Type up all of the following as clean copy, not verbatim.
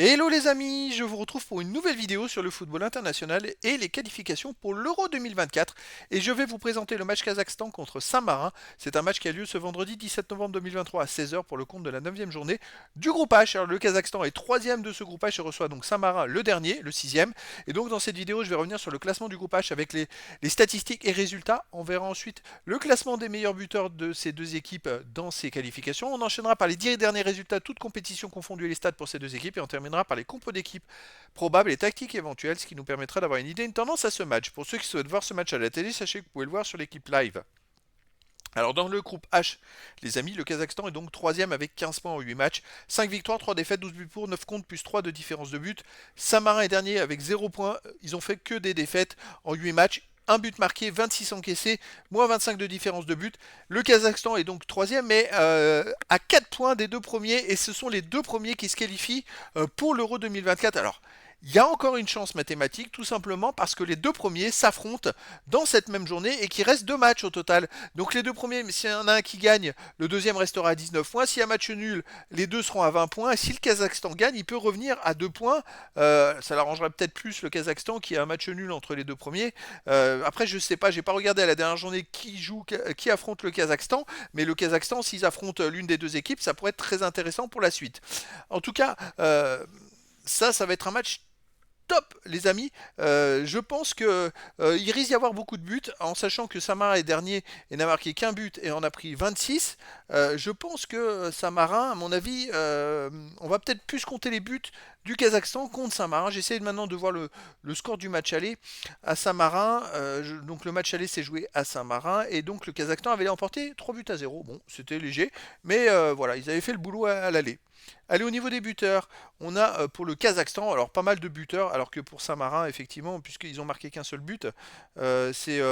Hello les amis, je vous retrouve pour une nouvelle vidéo sur le football international et les qualifications pour l'Euro 2024. Et je vais vous présenter le match Kazakhstan contre Saint-Marin. C'est un match qui a lieu ce vendredi 17 novembre 2023 à 16h pour le compte de la 9e journée du groupe H. Alors, le Kazakhstan est 3e de ce groupe H et reçoit donc Saint-Marin le dernier, le 6e. Et donc dans cette vidéo, je vais revenir sur le classement du groupe H avec les statistiques et résultats. On verra ensuite le classement des meilleurs buteurs de ces deux équipes dans ces qualifications. On enchaînera par les 10 derniers résultats, toutes compétitions confondues et les stats pour ces deux équipes. Et on terminera par les compos d'équipes probables et tactiques éventuelles, ce qui nous permettra d'avoir une idée, une tendance à ce match. Pour ceux qui souhaitent voir ce match à la télé, sachez que vous pouvez le voir sur l'équipe live. Alors dans le groupe H, les amis, le Kazakhstan est donc 3e avec 15 points en 8 matchs, 5 victoires, 3 défaites, 12 buts pour, 9 contre, plus 3 de différence de but. Saint-Marin est dernier avec 0 points, ils ont fait que des défaites en 8 matchs. Un but marqué, 26 encaissés, moins 25 de différence de but. Le Kazakhstan est donc 3e, mais à 4 points des deux premiers, et ce sont les deux premiers qui se qualifient pour l'Euro 2024. Alors, il y a encore une chance mathématique, tout simplement parce que les deux premiers s'affrontent dans cette même journée et qu'il reste deux matchs au total. Donc les deux premiers, s'il y en a un qui gagne, le deuxième restera à 19 points. S'il y a match nul, les deux seront à 20 points. Et si le Kazakhstan gagne, il peut revenir à 2 points. Ça l'arrangerait peut-être plus le Kazakhstan qui a un match nul entre les deux premiers. Après, je sais pas, j'ai pas regardé à la dernière journée qui affronte le Kazakhstan, mais le Kazakhstan, s'ils affrontent l'une des deux équipes, ça pourrait être très intéressant pour la suite. En tout cas, ça va être un match top les amis. Je pense que il risque d'y avoir beaucoup de buts en sachant que Samara est dernier et n'a marqué qu'un but et en a pris 26. Je pense que Samarin, à mon avis, on va peut-être plus compter les buts du Kazakhstan contre Saint-Marin. J'essaie maintenant de voir le score du match aller à Saint-Marin. Donc le match aller s'est joué à Saint-Marin et donc le Kazakhstan avait emporté 3 buts à 0. Bon, c'était léger, mais voilà, ils avaient fait le boulot à l'aller. Allez, au niveau des buteurs, on a pour le Kazakhstan, alors pas mal de buteurs, alors que pour Saint-Marin, effectivement, puisqu'ils ont marqué qu'un seul but, c'est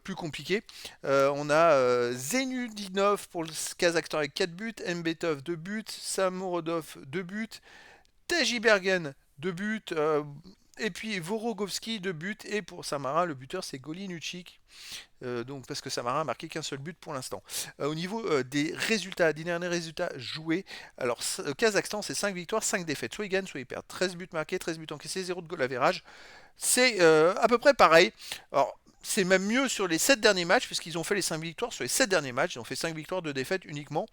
plus compliqué. On a Zenudinov pour le Kazakhstan avec 4 buts, Mbetov 2 buts, Samorodov 2 buts, Tajibergen 2 buts, et puis Vorogovski 2 buts, et pour Saint-Marin, le buteur c'est Golinuchik. Donc parce que Samarin a marqué qu'un seul but pour l'instant. Au niveau des résultats, des derniers résultats joués, alors Kazakhstan c'est 5 victoires, 5 défaites. Soit ils gagnent, soit ils perdent. 13 buts marqués, 13 buts encaissés, 0 de goal average. C'est à peu près pareil. Alors c'est même mieux sur les 7 derniers matchs, puisqu'ils ont fait les 5 victoires sur les 7 derniers matchs. Ils ont fait 5 victoires, 2 défaites uniquement.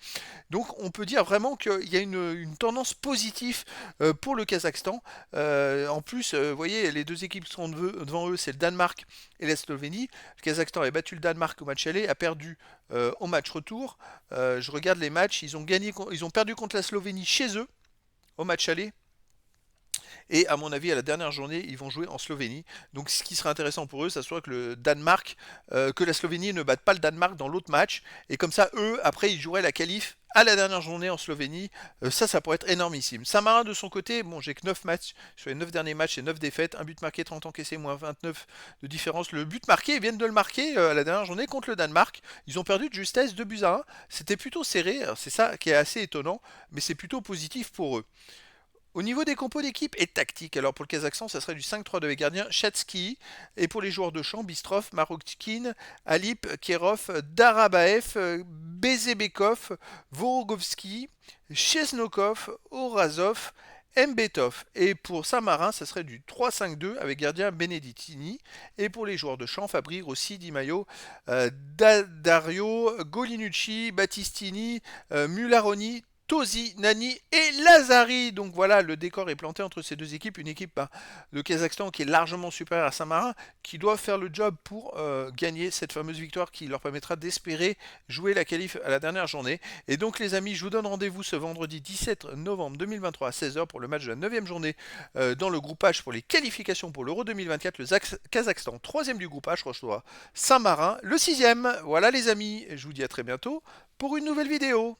Donc on peut dire vraiment qu'il y a une tendance positive pour le Kazakhstan. En plus, vous voyez, les deux équipes qui sont devant eux, c'est le Danemark et la Slovénie. Le Kazakhstan a battu le Danemark au match aller, a perdu au match retour. Je regarde les matchs, ils ont perdu contre la Slovénie chez eux au match aller. Et à mon avis, à la dernière journée, ils vont jouer en Slovénie. Donc ce qui serait intéressant pour eux, ça serait que le Danemark, que la Slovénie ne batte pas le Danemark dans l'autre match. Et comme ça, eux, après, ils joueraient la qualif à la dernière journée en Slovénie. Ça pourrait être énormissime. Saint-Marin, de son côté, bon, j'ai que 9 matchs. Sur les 9 derniers matchs, c'est 9 défaites. Un but marqué, 30 encaissés, moins 29 de différence. Le but marqué, ils viennent de le marquer à la dernière journée contre le Danemark. Ils ont perdu de justesse 2 buts à 1. C'était plutôt serré. C'est ça qui est assez étonnant, mais c'est plutôt positif pour eux. Au niveau des compos d'équipe et tactique, alors pour le Kazakhstan, ça serait du 5-3 de les gardiens, Chatsky, et pour les joueurs de champ, Bistrov, Marokkin, Alip, Kerov, Darabaev, Bezebekov, Vorogovski, Chesnokov, Orazov, Mbetov. Et pour Saint-Marin, ça serait du 3-5-2 avec gardien Benedettini. Et pour les joueurs de champ, Fabri, Rossi, Di Maio, Dario, Golinucci, Battistini, Mularoni, Tosi, Nani et Lazari. Donc voilà, le décor est planté entre ces deux équipes. Une équipe de Kazakhstan qui est largement supérieure à Saint-Marin, qui doit faire le job pour gagner cette fameuse victoire qui leur permettra d'espérer jouer la qualif à la dernière journée. Et donc les amis, je vous donne rendez-vous ce vendredi 17 novembre 2023 à 16h pour le match de la 9e journée dans le groupe H pour les qualifications pour l'Euro 2024. Le Kazakhstan, 3e du groupe H, reçoit Saint-Marin, le 6e. Voilà les amis, je vous dis à très bientôt pour une nouvelle vidéo.